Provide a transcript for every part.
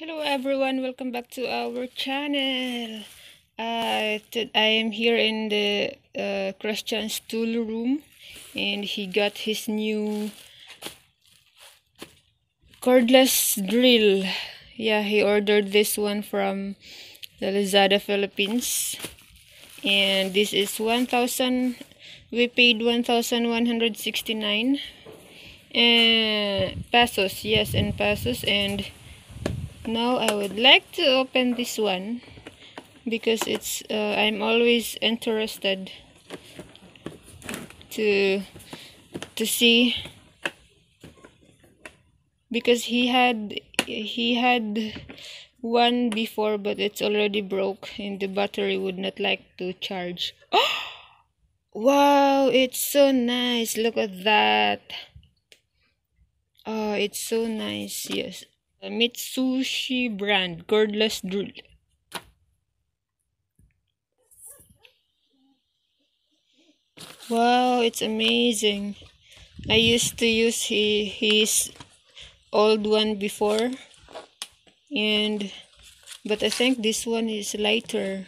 Hello everyone, welcome back to our channel. I am here in the Christian's tool room, and he got his new cordless drill. Yeah, he ordered this one from the Lazada Philippines, and this is 1,000. We paid 1,169 pesos. Yes, in pesos. And now I would like to open this one because it's I'm always interested to see, because he had one before, but it's already broke and the battery would not like to charge. Wow, it's so nice. Look at that. Oh, it's so nice. Yes, a Mitsushi brand cordless drill. Wow, it's amazing. I used to use his old one before, and but I think this one is lighter.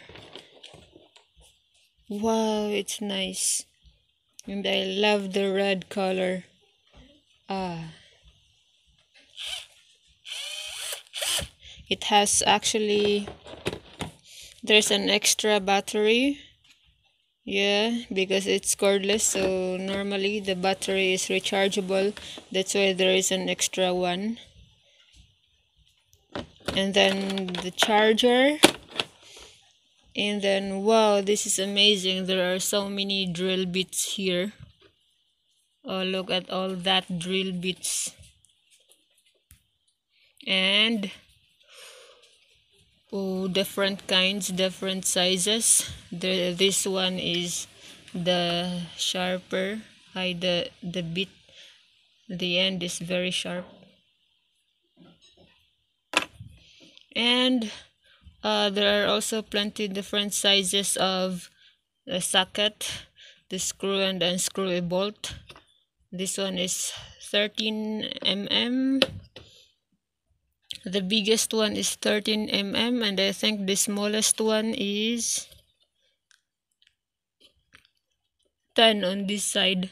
Wow, it's nice, and I love the red color. Ah, it has actually, there's an extra battery. Yeah, because it's cordless, so normally the battery is rechargeable. That's why there is an extra one. And then the charger. And then, wow, this is amazing. There are so many drill bits here. Oh, look at all that drill bits. And, oh, different kinds, different sizes. This one is the sharper. The bit, the end is very sharp. And there are also plenty different sizes of the socket, the screw and unscrew a bolt. This one is 13 mm. The biggest one is 13 mm, and I think the smallest one is 10 on this side.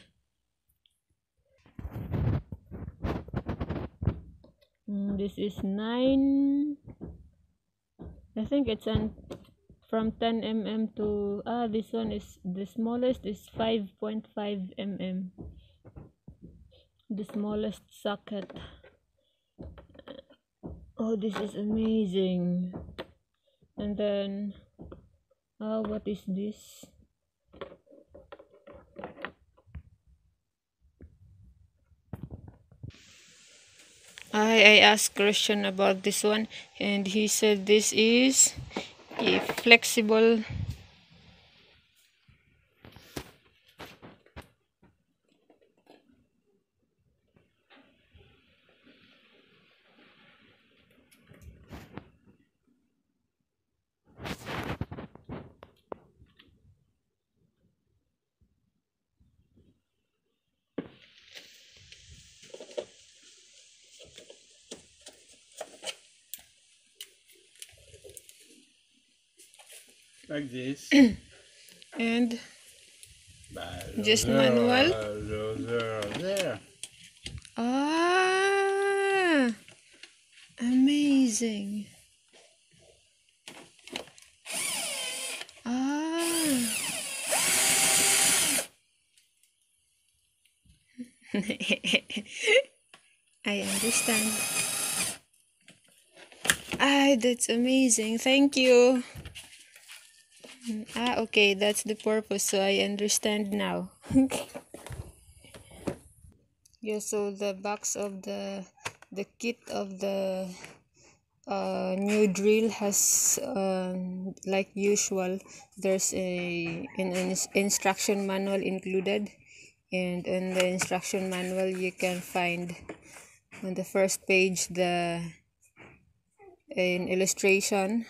This is 9. I think it's from 10 mm to this one is the smallest is 5.5 mm. The smallest socket. Oh, this is amazing. And then what is this? I asked Christian about this one, and he said this is a flexible. Like this. And just Those manual. those are there. Ah, amazing. Ah. I understand. That's amazing. Thank you. Okay, that's the purpose, so I understand now. Yeah, so the box of the kit of the new drill has, like usual, there's an instruction manual included, and in the instruction manual you can find on the first page an illustration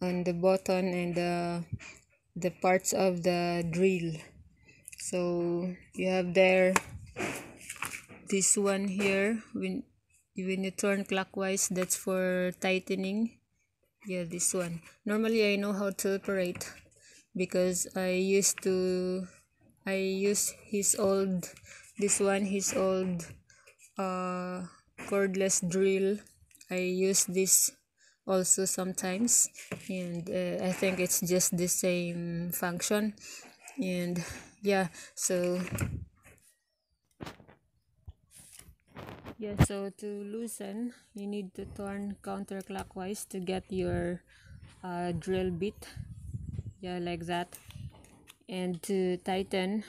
on the button and the parts of the drill. So you have there this one here, when you turn clockwise, that's for tightening. Yeah, this one. Normally I know how to operate because I use his old, this one, his old cordless drill. I use this also sometimes, and I think it's just the same function. And yeah, so to loosen, you need to turn counterclockwise to get your drill bit, yeah, like that. And to tighten,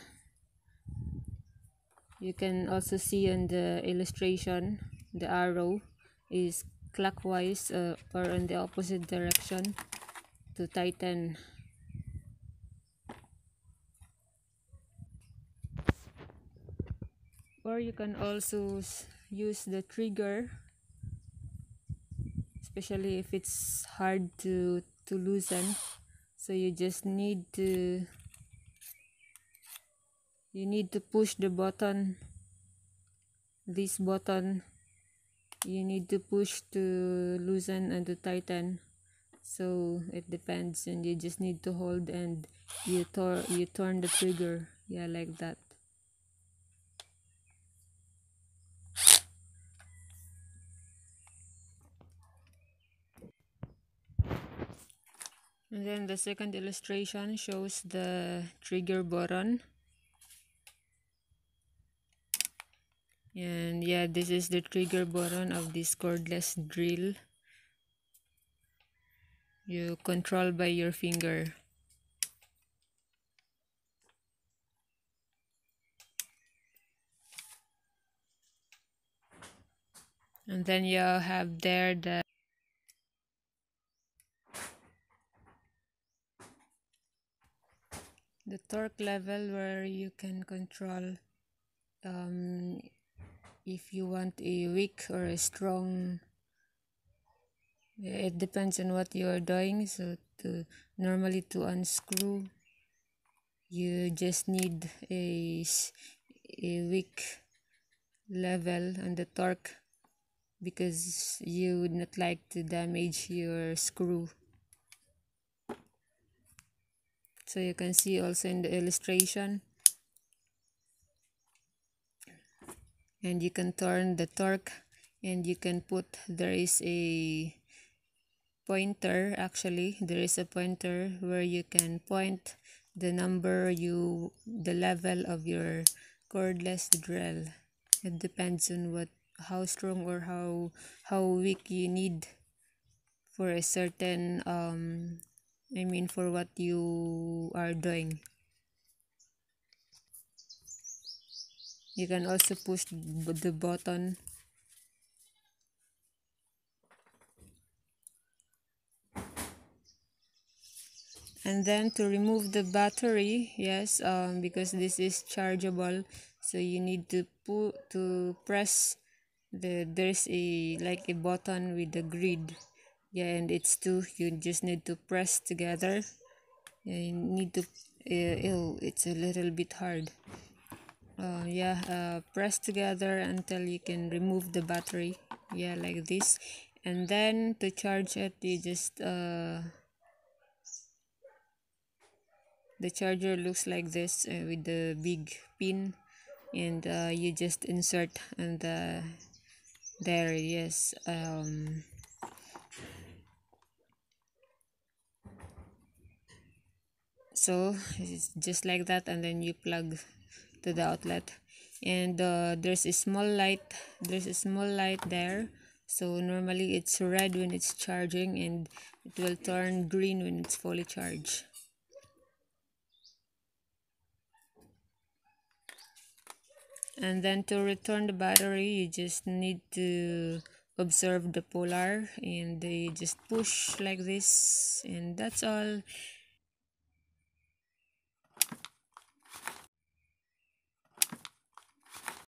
you can also see on the illustration the arrow is clockwise, or in the opposite direction to tighten. Or you can also use the trigger, especially if it's hard to loosen. So you just need to push the button, this button you need to push to loosen and to tighten. So it depends, and you just need to hold and you turn the trigger, yeah, like that. And then the second illustration shows the trigger button. And yeah, this is the trigger button of this cordless drill. You control by your finger. And then you have there the torque level where you can control if you want a weak or a strong. It depends on what you are doing. So normally to unscrew, you just need a weak level on the torque because you would not like to damage your screw. So you can see also in the illustration, and you can turn the torque, and you can put, there is a pointer, actually there is a pointer where you can point the number, the level of your cordless drill. It depends on how strong or how weak you need for a certain for what you are doing. You can also push the button. And then to remove the battery, yes, because this is chargeable, so you need to press there's like a button with the grid, yeah, and it's two. You just need to press together. You need to it's a little bit hard. Press together until you can remove the battery, yeah, like this. And then to charge it, you just the charger looks like this, with the big pin, and you just insert, and there, yes, so it's just like that, and then you plug to the outlet, and there's a small light there. So normally it's red when it's charging, and it will turn green when it's fully charged. And then to return the battery, you just need to observe the polar, and they just push like this, and that's all.